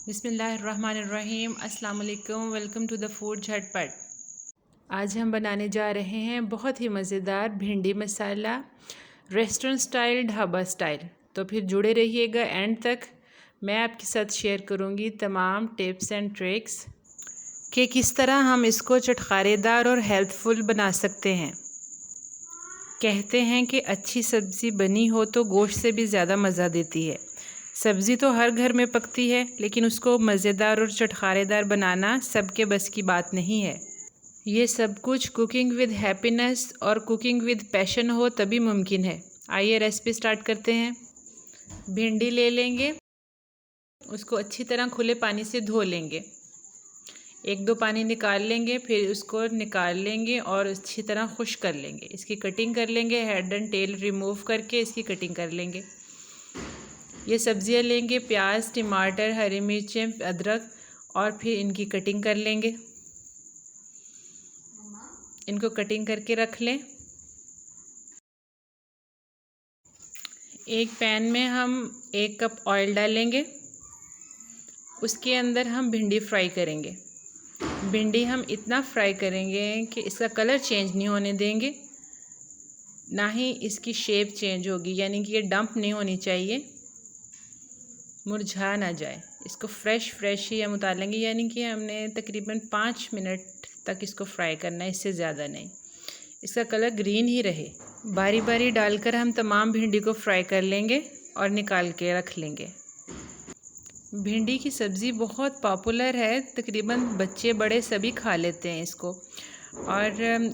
बिस्मिल्लाहिर्रहमानिर्रहीम। अस्सलाम वालेकुम। वेलकम टू द फूड झटपट। आज हम बनाने जा रहे हैं बहुत ही मज़ेदार भिंडी मसाला, रेस्टोरेंट स्टाइल, ढाबा स्टाइल। तो फिर जुड़े रहिएगा एंड तक। मैं आपके साथ शेयर करूंगी तमाम टिप्स एंड ट्रिक्स कि किस तरह हम इसको चटखारेदार और हेल्थफुल बना सकते हैं। कहते हैं कि अच्छी सब्ज़ी बनी हो तो गोश्त से भी ज़्यादा मज़ा देती है। सब्ज़ी तो हर घर में पकती है, लेकिन उसको मज़ेदार और चटखारेदार बनाना सबके बस की बात नहीं है। ये सब कुछ कुकिंग विद हैप्पीनेस और कुकिंग विद पैशन हो तभी मुमकिन है। आइए रेसिपी स्टार्ट करते हैं। भिंडी ले लेंगे, उसको अच्छी तरह खुले पानी से धो लेंगे। एक दो पानी निकाल लेंगे, फिर उसको निकाल लेंगे और अच्छी तरह खुश कर लेंगे। इसकी कटिंग कर लेंगे, हेड एंड टेल रिमूव करके इसकी कटिंग कर लेंगे। ये सब्जियां लेंगे, प्याज, टमाटर, हरी मिर्चें, अदरक, और फिर इनकी कटिंग कर लेंगे। इनको कटिंग करके रख लें। एक पैन में हम 1 कप ऑयल डालेंगे। उसके अंदर हम भिंडी फ्राई करेंगे। भिंडी हम इतना फ्राई करेंगे कि इसका कलर चेंज नहीं होने देंगे, ना ही इसकी शेप चेंज होगी, यानी कि ये डंप नहीं होनी चाहिए, मुरझा ना जाए। इसको फ्रेश ही हम उतार लेंगे, यानी कि हमने तकरीबन 5 मिनट तक इसको फ्राई करना है, इससे ज़्यादा नहीं। इसका कलर ग्रीन ही रहे। बारी बारी डालकर हम तमाम भिंडी को फ्राई कर लेंगे और निकाल के रख लेंगे। भिंडी की सब्ज़ी बहुत पॉपुलर है, तकरीबन बच्चे बड़े सभी खा लेते हैं इसको। और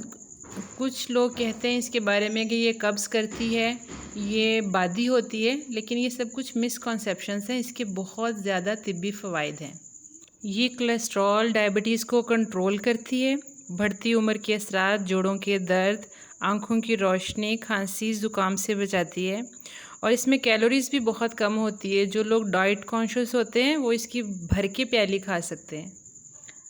कुछ लोग कहते हैं इसके बारे में कि ये कब्ज़ करती है, ये बादी होती है, लेकिन ये सब कुछ मिसकॉन्सेप्शंस हैं। इसके बहुत ज़्यादा तिब्बी फ़वाइद हैं। ये कोलेस्ट्रॉल, डायबिटीज़ को कंट्रोल करती है, बढ़ती उम्र के असरात, जोड़ों के दर्द, आँखों की रोशनी, खांसी, ज़ुकाम से बचाती है। और इसमें कैलोरीज़ भी बहुत कम होती है। जो लोग डाइट कॉन्शियस होते हैं वो इसकी भर के प्याली खा सकते हैं।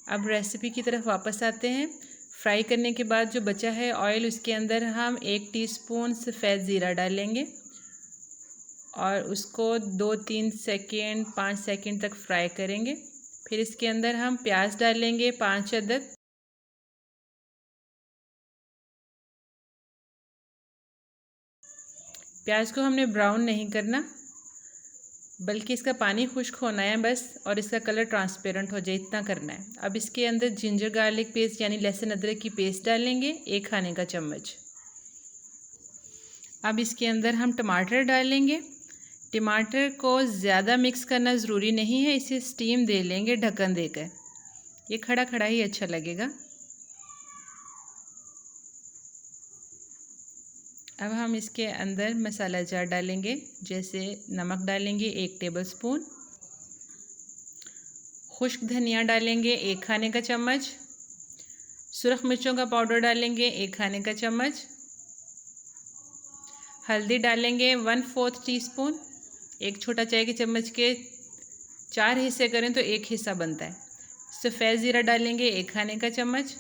अब रेसिपी की तरफ वापस आते हैं। फ्राई करने के बाद जो बचा है ऑयल, उसके अंदर हम 1 टीस्पून सफ़ेद ज़ीरा डालेंगे और उसको 2-3 सेकेंड 5 सेकेंड तक फ्राई करेंगे। फिर इसके अंदर हम प्याज डालेंगे, 5 अदद। प्याज को हमने ब्राउन नहीं करना, बल्कि इसका पानी खुश्क होना है बस, और इसका कलर ट्रांसपेरेंट हो जाए, इतना करना है। अब इसके अंदर जिंजर गार्लिक पेस्ट यानी लहसुन अदरक की पेस्ट डालेंगे, 1 खाने का चम्मच। अब इसके अंदर हम टमाटर डालेंगे। टमाटर को ज़्यादा मिक्स करना ज़रूरी नहीं है, इसे स्टीम दे लेंगे ढक्कन देकर। ये खड़ा खड़ा ही अच्छा लगेगा। अब हम इसके अंदर मसाला जार डालेंगे, जैसे नमक डालेंगे 1 टेबलस्पून, खुश्क धनिया डालेंगे 1 खाने का चम्मच, सुरख मिर्चों का पाउडर डालेंगे 1 खाने का चम्मच, हल्दी डालेंगे 1/4 टीस्पून। 1 छोटा चाय के चम्मच के 4 हिस्से करें तो 1 हिस्सा बनता है। सफ़ेद ज़ीरा डालेंगे 1 खाने का चम्मच।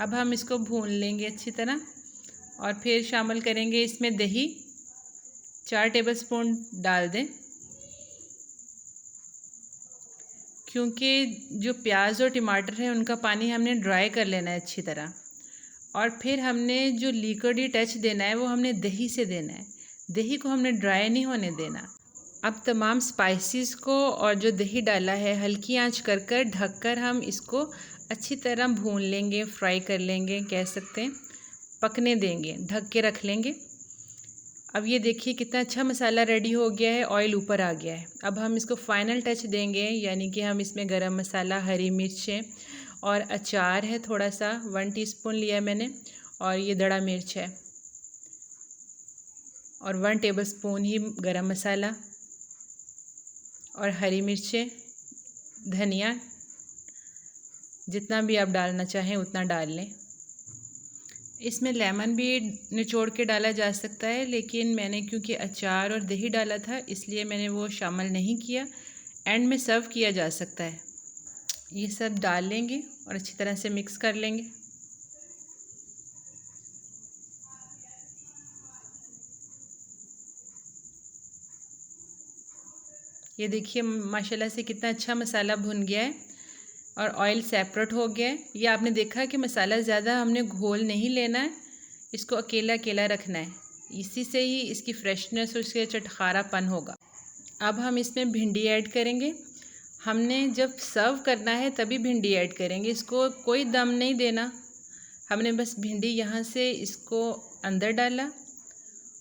अब हम इसको भून लेंगे अच्छी तरह और फिर शामिल करेंगे इसमें दही, 4 टेबलस्पून डाल दें, क्योंकि जो प्याज और टमाटर है उनका पानी हमने ड्राई कर लेना है अच्छी तरह। और फिर हमने जो लिक्विडी टच देना है वो हमने दही से देना है, दही को हमने ड्राई नहीं होने देना। अब तमाम स्पाइसेस को और जो दही डाला है हल्की आंच कर कर ढक कर हम इसको अच्छी तरह भून लेंगे, फ्राई कर लेंगे, कह सकते हैं पकने देंगे, ढक के रख लेंगे। अब ये देखिए कितना अच्छा मसाला रेडी हो गया है, ऑयल ऊपर आ गया है। अब हम इसको फाइनल टच देंगे, यानी कि हम इसमें गरम मसाला, हरी मिर्चें और अचार है थोड़ा सा, 1 टीस्पून लिया मैंने, और ये दड़ा मिर्च है, और 1 टेबलस्पून ही गरम मसाला, और हरी मिर्चें, धनिया, जितना भी आप डालना चाहें उतना डाल लें। इसमें लेमन भी निचोड़ के डाला जा सकता है, लेकिन मैंने क्योंकि अचार और दही डाला था इसलिए मैंने वो शामिल नहीं किया। एंड में सर्व किया जा सकता है। ये सब डाल लेंगे और अच्छी तरह से मिक्स कर लेंगे। ये देखिए माशाल्लाह से कितना अच्छा मसाला भुन गया है और ऑयल सेपरेट हो गया है। ये आपने देखा कि मसाला ज़्यादा हमने घोल नहीं लेना है, इसको अकेला अकेला रखना है। इसी से ही इसकी फ्रेशनेस और इसके चटखारापन होगा। अब हम इसमें भिंडी ऐड करेंगे। हमने जब सर्व करना है तभी भिंडी ऐड करेंगे, इसको कोई दम नहीं देना। हमने बस भिंडी यहाँ से इसको अंदर डाला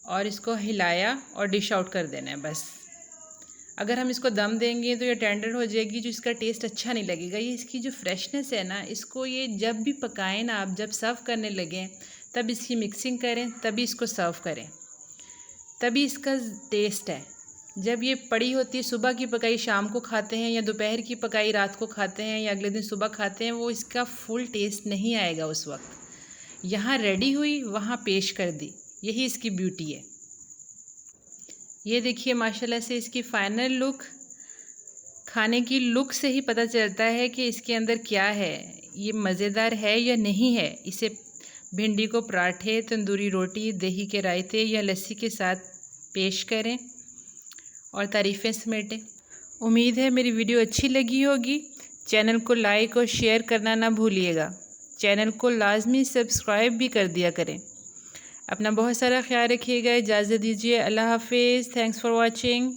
और इसको हिलाया और डिश आउट कर देना है बस। अगर हम इसको दम देंगे तो ये टेंडर हो जाएगी, जो इसका टेस्ट अच्छा नहीं लगेगा। ये इसकी जो फ्रेशनेस है ना, इसको ये जब भी पकाएं ना आप, जब सर्व करने लगें तब इसकी मिक्सिंग करें, तभी इसको सर्व करें, तभी इसका टेस्ट है। जब ये पड़ी होती है, सुबह की पकाई शाम को खाते हैं या दोपहर की पकाई रात को खाते हैं या अगले दिन सुबह खाते हैं, वो इसका फुल टेस्ट नहीं आएगा उस वक्त। यहाँ रेडी हुई, वहाँ पेश कर दी, यही इसकी ब्यूटी है। ये देखिए माशाल्लाह से इसकी फ़ाइनल लुक, खाने की लुक से ही पता चलता है कि इसके अंदर क्या है, ये मज़ेदार है या नहीं है। इसे भिंडी को पराठे, तंदूरी रोटी, दही के रायते या लस्सी के साथ पेश करें और तारीफ़ें समेटें। उम्मीद है मेरी वीडियो अच्छी लगी होगी। चैनल को लाइक और शेयर करना ना भूलिएगा। चैनल को लाजमी सब्सक्राइब भी कर दिया करें। अपना बहुत सारा ख्याल रखिएगा। इजाज़त दीजिए। अल्लाह हाफिज़। Thanks for watching.